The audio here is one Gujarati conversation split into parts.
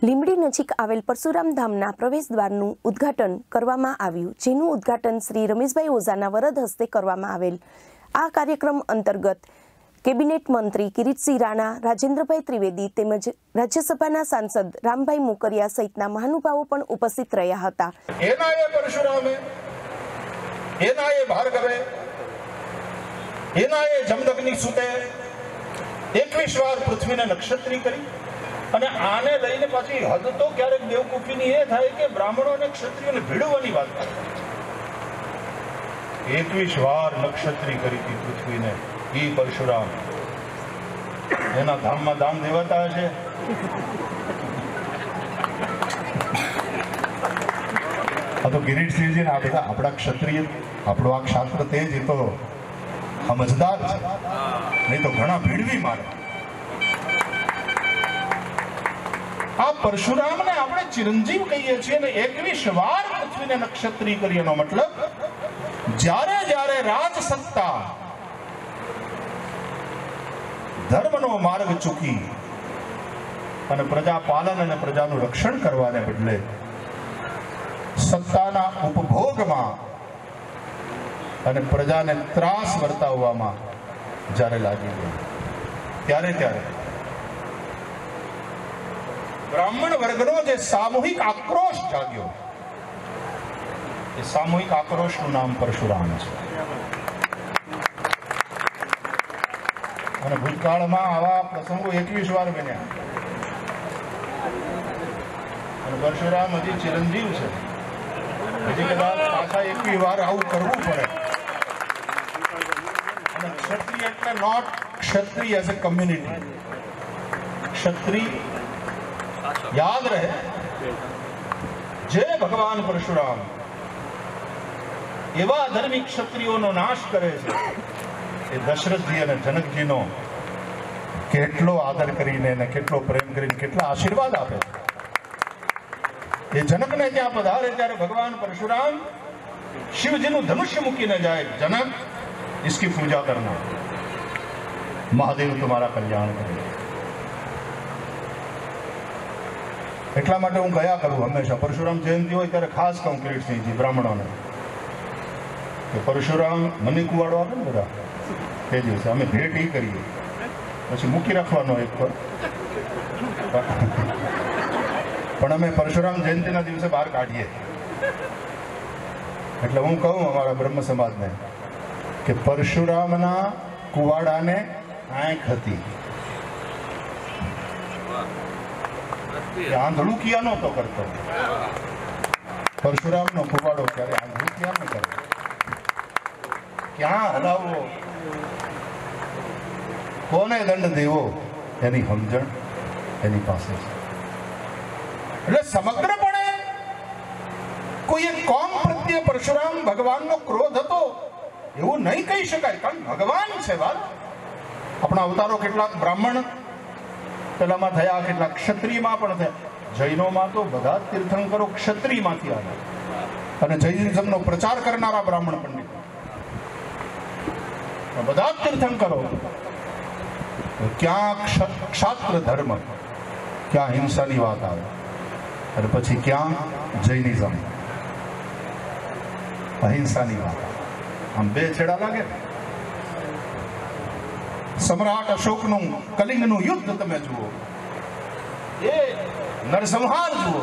લીંબડી નજીક આવેલ પરશુરામ ધામના પ્રવેશદ્વારનું ઉદ્ઘાટન કરવામાં આવ્યું, જેનું ઉદ્ઘાટન શ્રી રમેશભાઈ ઓઝાના વરદ હસ્તે કરવામાં આવેલ। આ કાર્યક્રમ અંતર્ગત કેબિનેટ મંત્રી કિરીટસિંહ રાણા, રાજેન્દ્રભાઈ ત્રિવેદી તેમજ રાજ્યસભાના સાંસદ રામભાઈ મોકરિયા સહિતના મહાનુભાવો પણ ઉપસ્થિત રહ્યા હતા। એનાએ પરશુરામે, એનાએ ભાર્ગવે, એનાએ જમદગ્નિ સુતે 21 વાર પૃથ્વીને નક્ષત્રી કરી। અને આને લઈને પાછી હદ તો ક્યારેક દેવકૂફીની એ થાય કે બ્રાહ્મણો અને ક્ષત્રિયોને ભીડવાની વાત કરે। 21 વાર નક્ષત્રી કરી હતી પૃથ્વીને ઈ પરશુરામ। એના ધામમાં દામ દેવાતા હશે। આ તો કિરીટસિંહજી ને આ બધા આપણા ક્ષત્રિય, આપણો આ ક્ષાત્ર તેજ એ તો સમજદાર છે, નહીં તો ઘણા ભીડવી મારે। આ પરશુરામને આપણે ચિરંજીવ કહીએ છીએ ને 21 વાર પૃથ્વીને નક્ષત્રી કરી, એનો મતલબ જ્યારે જ્યારે રાજ સત્તા ધર્મનો માર્ગ ચૂકી અને પ્રજા પાલન અને પ્રજાનું રક્ષણ કરવાને બદલે સત્તાના ઉપભોગમાં અને પ્રજાને ત્રાસ વર્તાવવામાં જ્યારે લાગી ગઈ, ત્યારે ત્યારે બ્રાહ્મણ વર્ગનો જે સામૂહિક આક્રોશ જાગ્યો, એ સામૂહિક આક્રોશનું નામ પરશુરામ છે। અને ભૂતકાળમાં આવા પ્રસંગો 21 વાર બન્યા અને પરશુરામ હજી ચિરંજીવ છે, હજી કદાચ પાછા 21 વાર આવું કરવું પડે। અને ક્ષત્રિય એટલે નોટ ક્ષત્રિય એઝ એ કમ્યુનિટી, ક્ષત્રિય याद रहे जे भगवान परशुराम एवा धर्मी क्षत्रियों नाश करे छे, ए दशरथजी अने जनकजीनो केटलो आदर करीने ने केटलो प्रेम करीने केटला आशीर्वाद आपे। ए जनकने त्यां पधारे त्यारे भगवान परशुराम शिवजीनु धनुष्य मूकीने जाए, जनक इसकी पूजा करना, महादेव तुम्हारा कल्याण करे। એટલા માટે હું ગયા કરું હંમેશા પરશુરામ જયંતિ હોય ત્યારે ખાસ કહું કિરીટસિંહજી બ્રાહ્મણોને કે પરશુરામ મને કુવાડો આપે ને બધા તે દિવસે અમે ભેટ એ કરીએ, પછી મૂકી રાખવાનો એક પર, પણ અમે પરશુરામ જયંતિના દિવસે બહાર કાઢીએ। એટલે હું કહું અમારા બ્રહ્મ સમાજને કે પરશુરામના કુવાડાને આંખ હતી, આંધળું કિયા નહોતો કરતો। પરશુરામનો કુવાડો ક્યારે આંધળું કિયા ન કરે, ક્યાં હલાવવો, કોને દંડ દેવો એની સમજણ એની પાસે છે। એટલે સમગ્રપણે કોઈ એક કોમ પ્રત્યે પરશુરામ ભગવાનનો ક્રોધ હતો એવું નહીં કહી શકાય, કારણ ભગવાન છે વાત। આપણા અવતારો કેટલાક બ્રાહ્મણ પેલામાં થયા, કેટલાક ક્ષત્રિયમાં પણ થયા। જૈનોમાં તો બધા તીર્થંકરો ક્ષત્રિયમાંથી આવ્યા અને જૈનિઝમનો પ્રચાર કરનારા બ્રાહ્મણ પંડિત બધા તીર્થંકરો। ક્યાં ક્ષાત્ર ધર્મ, ક્યાં હિંસાની વાત આવે, અને પછી ક્યાં જૈનિઝમ અહિંસાની વાત। આમ બે છેડા લાગે। सम्राट अशोकनु कलिंगनु युद्ध तमे जुओ, ए नरसंहार जुओ,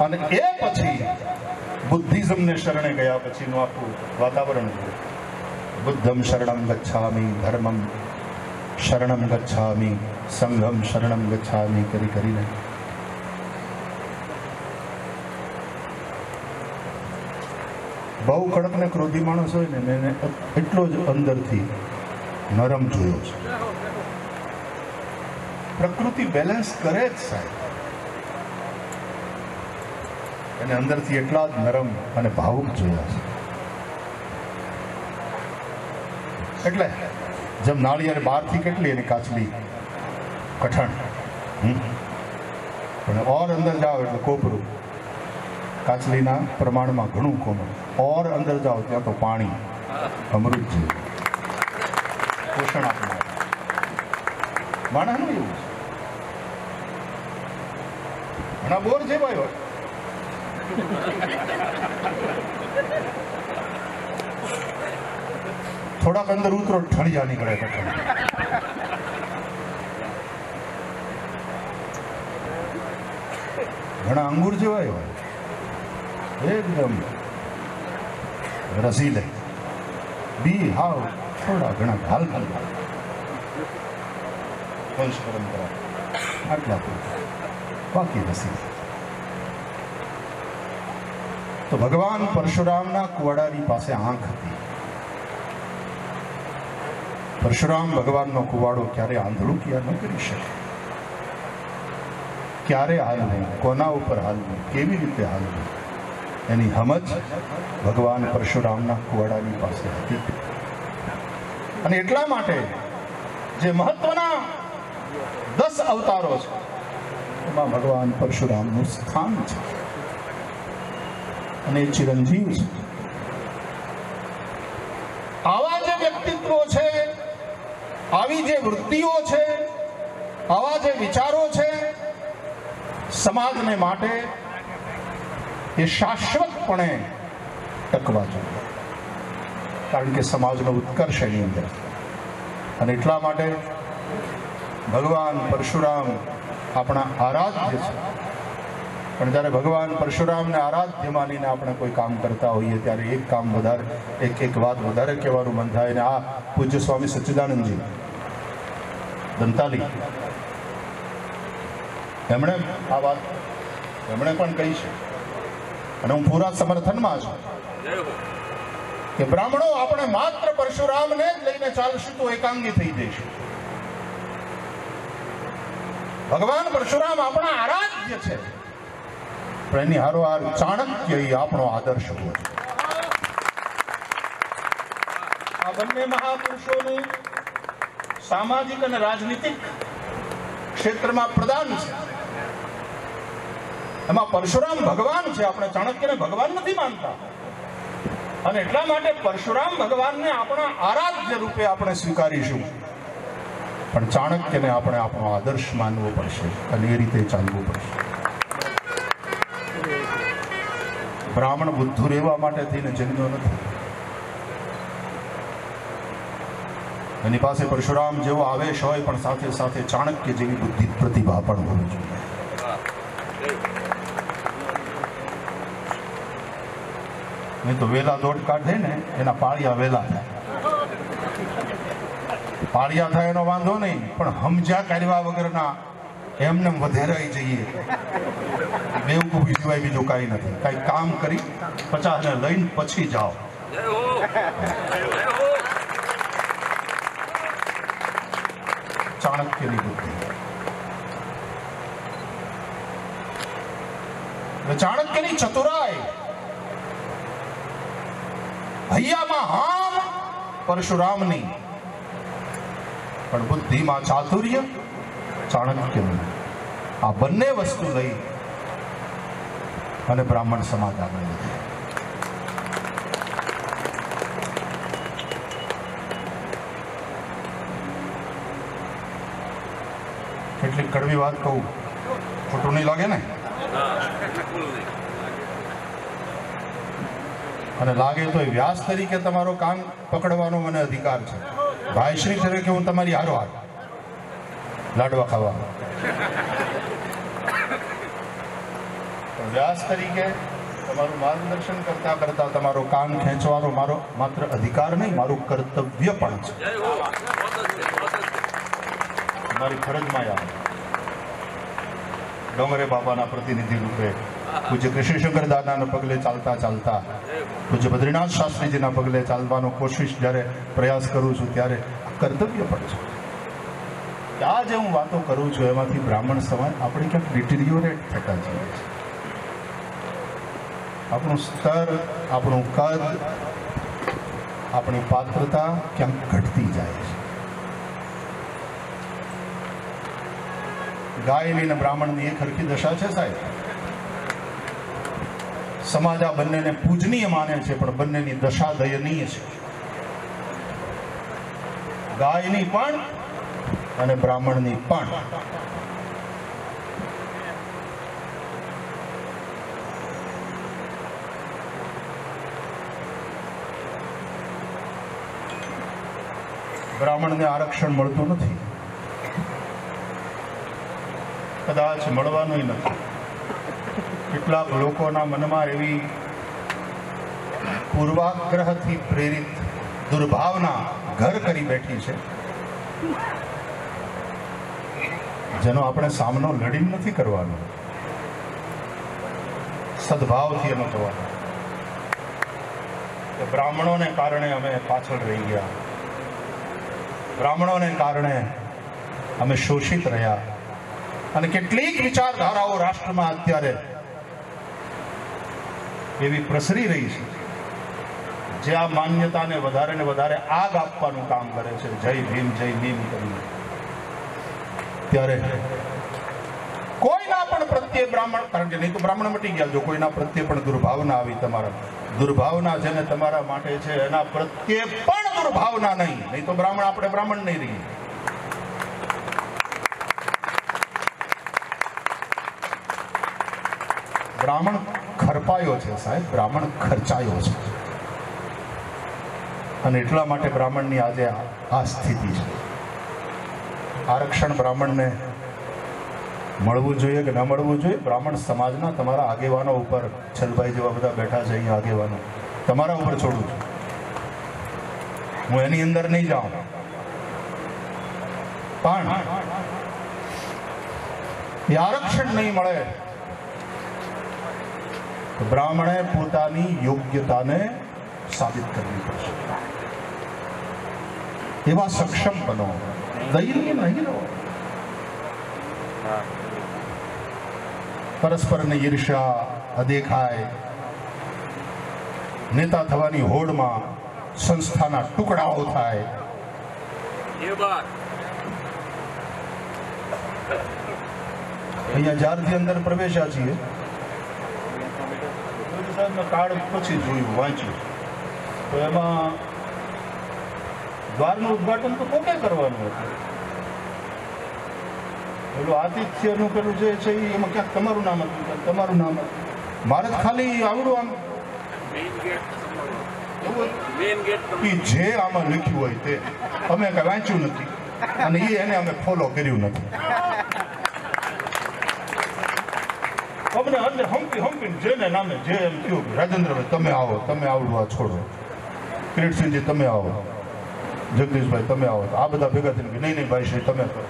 અને એ પછી બુદ્ધિઝમને શરણે ગયા પછીનું આખું વાતાવરણ જુઓ। બુદ્ધમ શરણમ ગચ્છામિ, ધર્મમ શરણમ ગચ્છામિ, સંઘમ શરણમ ગચ્છામિ કરી કરીને બહુ કડક ને ક્રોધી માણસ હોય ને એને એટલો જ અંદરથી નરમ જોયો છે। પ્રકૃતિ બેલેન્સ કરે જ સાહેબ, એને અંદરથી એટલા જ નરમ અને ભાવુક જોયા છે। એટલે જેમ નાળિયેર બહારથી કેટલી એની કાચલી કઠણ, પણ ઓર અંદર જાઓ એટલે કોપરું, કાચલીના પ્રમાણમાં ઘણું કોમળ, ઓર અંદર જાઓ ત્યાં તો પાણી અમૃત જેવું પોષણ આપનાર માણસનું એવું છે। ઘણા બોર જેવાય હોય. થોડાક અંદર ઉતરો ઠળિયા નીકળે. ઘણા અંગુર જેવાય હોય, એકદમ રસીલે, બી હાવ થોડા ઘણા હાલ વંશ પરંપરા આટલા બાકી રસી. તો ભગવાન પરશુરામના કુવાડાની પાસે આંખ હતી. પરશુરામ ભગવાનનો કુવાડો ક્યારે આંધળું ક્યાં ન કરી શકે. ક્યારે હાલવું, કોના ઉપર હાલવું, કેવી રીતે હાલવું, એની સમજ ભગવાન પરશુરામના કુવાડાની પાસે હતી. અને એટલા માટે જે મહત્વના 10 અવતારો છે એમાં ભગવાન પરશુરામનું સ્થાન છે અને ચિરંજીવ છે. આવા જે વ્યક્તિત્વો છે, આવી જે વૃત્તિઓ છે, આવા જે વિચારો છે, સમાજને માટે એ શાશ્વતપણે ટકવા જોઈએ. કારણ કે સમાજનો ઉત્કર્ષ એની અંદર. અને એટલા માટે ભગવાન પરશુરામ આપણા આરાધ્ય છે. પણ જ્યારે ભગવાન પરશુરામને આરાધ્ય માનીને આપણે કોઈ કામ કરતા હોઈએ ત્યારે એક કામ વધારે, એક વાત વધારે કહેવાનું મન થાય. ને આ પૂજ્ય સ્વામી સચ્ચિદાનંદજી દંતાલી એમણે આ વાત એમણે પણ કહી છે અને હું પૂરા સમર્થનમાં છું કે બ્રાહ્મણો આપણે માત્ર પરશુરામને જ લઈને ચાલશું તો એકાંગી થઈ જઈશું. ભગવાન પરશુરામ આપણા આરાધ્ય છે, પણ એની હારોહાર ચાણક્ય એ આપણો આદર્શ હોય. આ બંને મહાપુરુષોનું સામાજિક અને રાજનીતિક ક્ષેત્રમાં પ્રદાન છે. એમાં પરશુરામ ભગવાન છે. આપણે ચાણક્યને ભગવાન નથી માનતા અને એટલા માટે પરશુરામ ભગવાનને આપણા આરાધ્ય રૂપે આપણે સ્વીકારીશું, પણ ચાણક્યને આપણે આપણો આદર્શ માનવો પડશે અને એ રીતે ચાલવું પડશે. બ્રાહ્મણ બુદ્ધુ રહેવા માટે થઈને જન્મ્યો નથી. એની પાસે પરશુરામ જેવો આવેશ હોય પણ સાથે સાથે ચાણક્ય જેવી બુદ્ધિ પ્રતિભા પણ હોવી જોઈએ. નહીં તો વેલા દોડ કાઢે ને એના પાળિયા વેલા થાય. પાળિયા થાય એનો વાંધો નહીં, પણ સમજ્યા કાઢવા વગરના એમને વધેરાઈ જઈએ બેવકૂફી સિવાય બીજું કાંઈ નથી. કાંઈ કામ કરી 50 ને લઈને પછી જાઓ. ચાણક્યની બુદ્ધિ. ચાણક્યની ચતુરાઈ. હૈયામાં હામ પરશુરામની, પણ બુદ્ધિમાં ચાતુર્ય ચાણક્યનું. આ બંને વસ્તુ લઈ અને બ્રાહ્મણ સમાજ આગળ વધે. કેટલીક કડવી વાત કહું, ખોટું નહીં લાગે ને? અને લાગે તો વ્યાસ તરીકે તમારો કાન પકડવાનો મને અધિકાર છે. ભાઈશ્રી તરીકે હું તમારી હારો હાર લાડવા ખાવા. વ્યાસ તરીકે તમારું માર્ગદર્શન કરતા કરતા તમારો કાન ખેંચવાનો મારો માત્ર અધિકાર નહીં, મારું કર્તવ્ય પણ છે. મારી ફરજમાં આવે. ડોંગરે બાપાના પ્રતિનિધિ રૂપે પૂજ્ય કૃષ્ણશંકર દાદાના પગલે ચાલતા ચાલતા પૂજ્ય બદ્રીનાથ શાસ્ત્રીજીના પગલે ચાલવાનો કોશિશ જ્યારે પ્રયાસ કરું છું ત્યારે કર્તવ્ય પણ છે. આ જે હું વાતો કરું છું એમાંથી બ્રાહ્મણ સમાજ આપણે ક્યાંક ડિટેરિયોરેટ થતા જઈએ છીએ. આપણું સ્તર, આપણું કદ, આપણી પાત્રતા ક્યાંક ઘટતી જાય છે. ગાયની અને બ્રાહ્મણની એક હરખી દશા છે સાહેબ. સમાજ આ બંનેને પૂજનીય માને છે, પણ બંનેની દશા દયનીય છે. ગાયની પણ અને બ્રાહ્મણની પણ. બ્રાહ્મણને આરક્ષણ મળતું નથી, કદાચ મળવાનું નથી. કેટલાક લોકોના મનમાં એવી પૂર્વાગ્રહથી પ્રેરિત દુર્ભાવના ઘર કરી બેઠી છે, જેનો આપણે સામનો લડીને નથી કરવાનો, સદભાવથી એનો કરવાનો. બ્રાહ્મણોને કારણે અમે પાછળ રહી ગયા, બ્રાહ્મણોને કારણે અમે શોષિત રહ્યા, અને કેટલીક વિચારધારાઓ રાષ્ટ્રમાં અત્યારે એવી પ્રસરી રહી છે જે આ માન્યતાને વધારે ને વધારે આગ આપવાનું કામ કરે છે. જય ભીમ કરીને. ત્યારે કોઈના પણ પ્રત્યે બ્રાહ્મણ, કારણ કે નહીં તો બ્રાહ્મણ મટી ગયા, જો કોઈના પ્રત્યે પણ દુર્ભાવના આવી, તમારા દુર્ભાવના જેને તમારા માટે છે એના પ્રત્યે પણ દુર્ભાવના નહીં તો બ્રાહ્મણ, આપણે બ્રાહ્મણ નહીં રહીએ. બ્રાહ્મણ ખરપાયો છે સાહેબ, બ્રાહ્મણ ખર્ચાયો છે, અને એટલા માટે બ્રાહ્મણની આજે આ સ્થિતિ છે. આરક્ષણ બ્રાહ્મણને મળવું જોઈએ કે ન મળવું જોઈએ, બ્રાહ્મણ સમાજના તમારા આગેવાનો ઉપર, છલભાઈ જેવા બધા બેઠા છે અહીંયા આગેવાનો, તમારા ઉપર છોડું છું, હું એની અંદર નહીં જાઉં. પણ એ આરક્ષણ નહીં મળે તો બ્રાહ્મણે પોતાની યોગ્યતાને સાબિત કરવી પડશે. એવા સક્ષમ બનો, દૈન્ય નહીં રહો. પરસ્પરની ઈર્ષ્યા, અદેખાય, નેતા થવાની હોડમાં સંસ્થાના ટુકડાઓ થાય. અહીંયા જ્યારથી અંદર પ્રવેશ્યા છીએ, કાર્ડ પછી જોયું, વાંચ્યું, તો એમાં દ્વારનું ઉદ્ઘાટન તો કોકે કરવાનું હતું. પેલું આતિથ્યનું પેલું જે છે એમાં ક્યાંક તમારું નામ હતું, તમારું નામ. મારે ખાલી આવડું આમ જે આમાં લખ્યું હોય તે અમે કઈ વાંચ્યું નથી, અને એને અમે ફોલો કર્યું નથી. અમને અંદર હંપી જેને નામે જે એમ થયું, રાજેન્દ્રભાઈ તમે આવો, તમે આવડું આ છોડો, કિરીટસિંહજી તમે આવો, જગદીશભાઈ તમે આવો, આ બધા ભેગા થઈને નહીં ભાઈ શ્રી તમે કરો.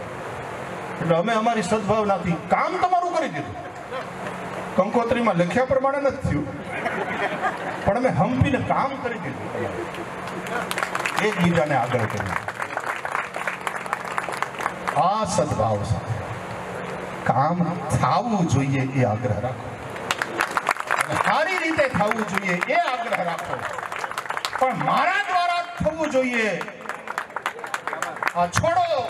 એટલે અમે અમારી સદભાવનાથી કામ તમારું કરી દીધું. કંકોત્રીમાં લખ્યા પ્રમાણે નથી થયું, પણ અમે હંપીને કામ કરી દીધું, એકબીજાને આગળ કર્યું. આ સદભાવ સાથે કામ થવું જોઈએ એ આગ્રહ રાખો, સારી રીતે થવું જોઈએ એ આગ્રહ રાખો, પણ મારા દ્વારા થવું જોઈએ આ છોડો.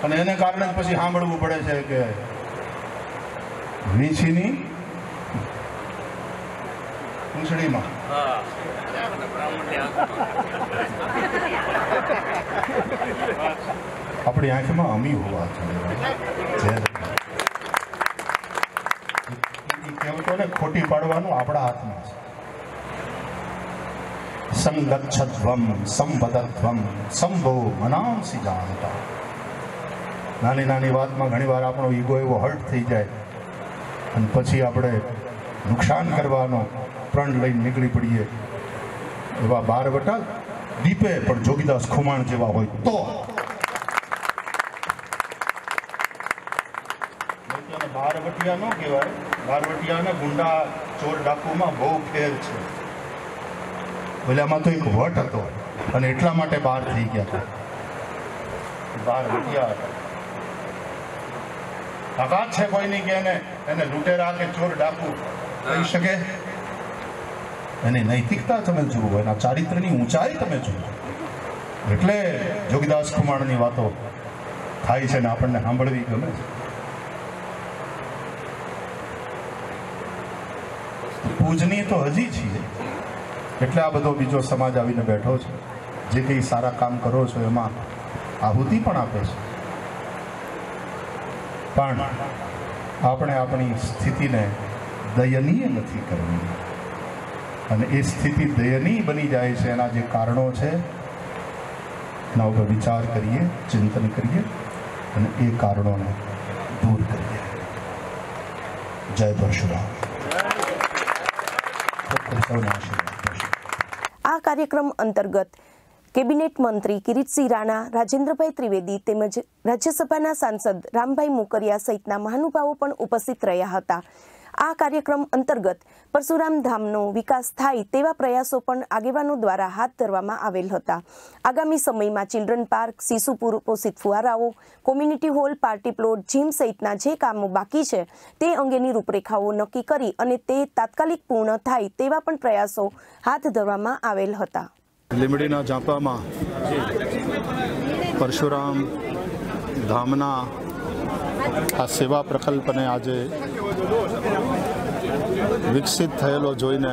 અને એને કારણે પછી સાંભળવું પડે છે કે વીછીની પૂંછડીમાં આપણી આંખમાં અમી હોવા જોઈએ. કહેવતોને ખોટી પાડવાનું આપણા હાથમાં છે. સંગચ્છધ્વમ સંવદધ્વમ સંભો મનાંસી જાણતા. નાની નાની વાતમાં ઘણીવાર આપણો ઈગો એવો હર્ટ થઈ જાય અને પછી આપણે નુકસાન કરવાનો પ્રણ લઈને નીકળી પડીએ. એવા બારવટા દીપે પણ જોગીદાસ ખુમાણ જેવા હોય તો. બારવટિયા ન કહેવાય, બારવટિયા ને ગુંડા ચોર ડાકુમાં બહુ ફેર છે. ઓલામાં તો એક વટ હતો અને એટલા માટે બહાર થઈ ગયા હતા. બારવટિયા હતા. તાકાત છે કોઈની કે એને લૂંટેરા કે ચોર ડાકુ કહી શકે? એની નૈતિકતા તમે જુઓ, એના ચારિત્રની ઊંચાઈ તમે જુઓ. એટલે જોગીદાસ ખુમાણની વાતો થાય છે ને આપણને સાંભળવી ગમે છે. પૂજની તો હજી છીએ, એટલે આ બધો બીજો સમાજ આવીને બેઠો છે. જે કંઈ સારા કામ કરો છો એમાં આહુતિ પણ આપે છે, પણ આપણે આપણી સ્થિતિને દયનીય નથી કરવી. અને એ સ્થિતિ દયનીય બની જાય છે એના જે કારણો છે એના ઉપર વિચાર કરીએ, ચિંતન કરીએ અને એ કારણોને દૂર કરીએ. જય પરશુરામ. આ કાર્યક્રમ અંતર્ગત કેબિનેટ મંત્રી કિરીટસિંહ રાણા, રાજેન્દ્રભાઈ ત્રિવેદી તેમજ રાજ્યસભાના સાંસદ રામભાઈ મોકરિયા સહિતના મહાનુભાવો પણ ઉપસ્થિત રહ્યા હતા. આ કાર્યક્રમ અંતર્ગત પરશુરામ ધામનો વિકાસ થાય તેવા પ્રયાસો પણ આગેવાનો દ્વારા હાથ ધરવામાં આવેલ હતા. આગામી સમયમાં ચિલ્ડ્રન પાર્ક, શિશુ પોષિત ફુવારાઓ, community hall, party plot, gym સહિતના જે કામો બાકી છે તે અંગેની રૂપરેખાઓ નક્કી કરી અને તે તાત્કાલિક પૂર્ણ થાય તેવા પણ પ્રયાસો હાથ ધરવામાં આવેલ હતા. લીંબડીના ઝાંપામાં પરશુરામ ધામના આ સેવા પ્રકલ્પને આજે વિકસિત થયેલો જોઈને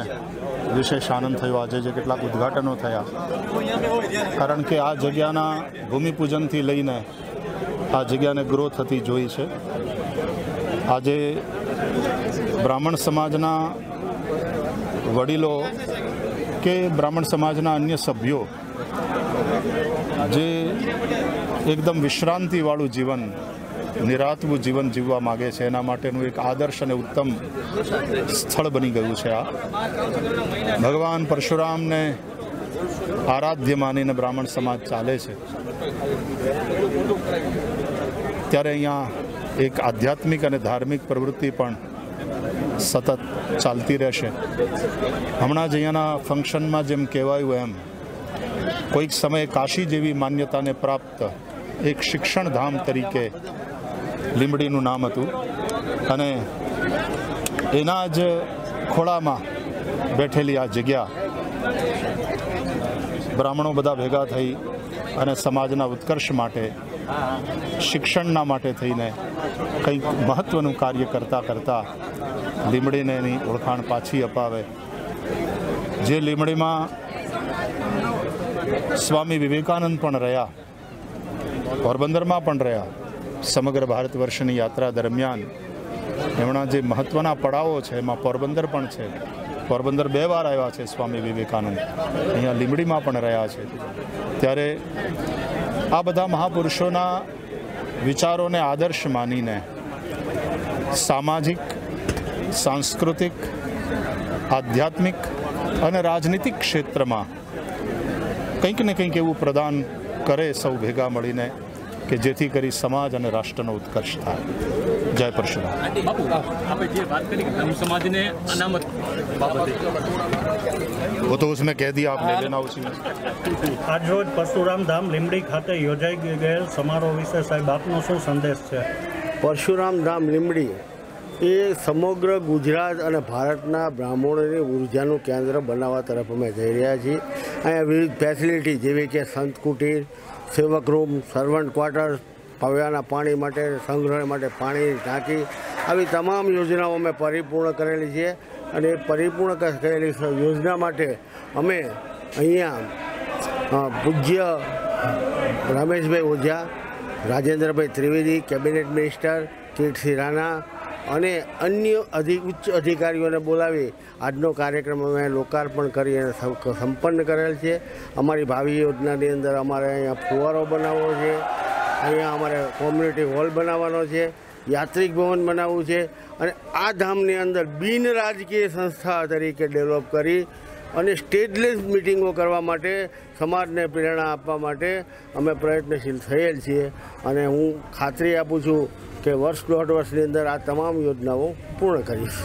વિશેષ આનંદ થયો. આજે જે કેટલાક ઉદ્ઘાટનો થયા, કારણ કે આ જગ્યાના ભૂમિપૂજનથી લઈને આ જગ્યાને ગ્રો થતી જોઈ છે. આજે બ્રાહ્મણ સમાજના વડીલો કે બ્રાહ્મણ સમાજના અન્ય સભ્યો જે એકદમ વિશ્રાંતિવાળું જીવન, નિરાતવું જીવન જીવવા માગે છે, એના માટેનું એક આદર્શ અને ઉત્તમ સ્થળ બની ગયું છે. આ ભગવાન પરશુરામને આરાધ્ય માનીને બ્રાહ્મણ સમાજ ચાલે છે. ત્યારે અહીંયા એક આધ્યાત્મિક અને ધાર્મિક પ્રવૃત્તિ પણ સતત ચાલતી રહેશે. હમણાં જ અહીંયાના ફંક્શનમાં જેમ કહેવાયું એમ કોઈક સમયે કાશી જેવી માન્યતાને પ્રાપ્ત એક શિક્ષણ ધામ તરીકે લીંબડીનું નામ હતું અને એના જ ખોળામાં બેઠેલી આ જગ્યા બ્રાહ્મણો બધા ભેગા થઈ અને સમાજના ઉત્કર્ષ માટે, શિક્ષણના માટે થઈને કંઈક મહત્ત્વનું કાર્ય કરતાં લીંબડીને એની ઓળખાણ પાછી અપાવે. જે લીંબડીમાં સ્વામી વિવેકાનંદ પણ રહ્યા, પોરબંદરમાં પણ રહ્યા. સમગ્ર ભારત વર્ષની યાત્રા દરમિયાન એમના જે મહત્ત્વના પડાવો છે એમાં પોરબંદર પણ છે. પોરબંદર 2 વાર આવ્યા છે સ્વામી વિવેકાનંદ, અહીંયા લીંબડીમાં પણ રહ્યા છે. ત્યારે આ બધા મહાપુરુષોના વિચારોને આદર્શ માનીને સામાજિક, સાંસ્કૃતિક, આધ્યાત્મિક અને રાજનીતિક ક્ષેત્રમાં કંઈક ને કંઈક એવું પ્રદાન કરે સૌ ભેગા મળીને કે જેથી કરી સમાજ અને રાષ્ટ્રનો ઉત્કર્ષ થાય. જય પરશુરામ. वो तो उसमें कह दिया, आप ले लेना उसी में. આજ રોજ પરશુરામ ધામ લીંબડી ખાતે યોજાઈ ગયેલ સમારોહ વિશે સાહેબ આપનો શું સંદેશ છે? પરશુરામ ધામ લીંબડી એ સમગ્ર ગુજરાત અને ભારતના બ્રાહ્મણોની ઉર્જાનું કેન્દ્ર બનાવવા તરફ અમે જઈ રહ્યા છીએ. અહીંયા વિવિધ ફેસિલિટી જેવી કે સંત કુટીર, સેવક રૂમ, સર્વન્ટ ક્વાર્ટર, પવ્યાના પાણી માટે, સંગ્રહ માટે પાણીની ટાંકી, આવી તમામ યોજનાઓ અમે પરિપૂર્ણ કરેલી છે. અને એ પરિપૂર્ણ કરેલી યોજના માટે અમે અહીંયા પૂજ્ય રમેશભાઈ ઓઝા, રાજેન્દ્રભાઈ ત્રિવેદી, કેબિનેટ મિનિસ્ટર કિરીટસિંહ રાણા અને અન્ય ઉચ્ચ અધિકારીઓને બોલાવી આજનો કાર્યક્રમ અમે લોકાર્પણ કરી અને સંપન્ન કરેલ છે. અમારી ભાવિ યોજનાની અંદર અમારે અહીંયા ફુવારો બનાવવો છે, અહીંયા અમારે કોમ્યુનિટી હોલ બનાવવાનો છે, યાત્રિક ભવન બનાવવું છે અને આ ધામની અંદર બિન રાજકીય સંસ્થા તરીકે ડેવલપ કરી અને સ્ટેજલેસ મિટિંગો કરવા માટે, સમાજને પ્રેરણા આપવા માટે અમે પ્રયત્નશીલ થયેલ છીએ. અને હું ખાતરી આપું છું કે વર્ષ 1.5 વર્ષની અંદર આ તમામ યોજનાઓ પૂર્ણ કરીશ.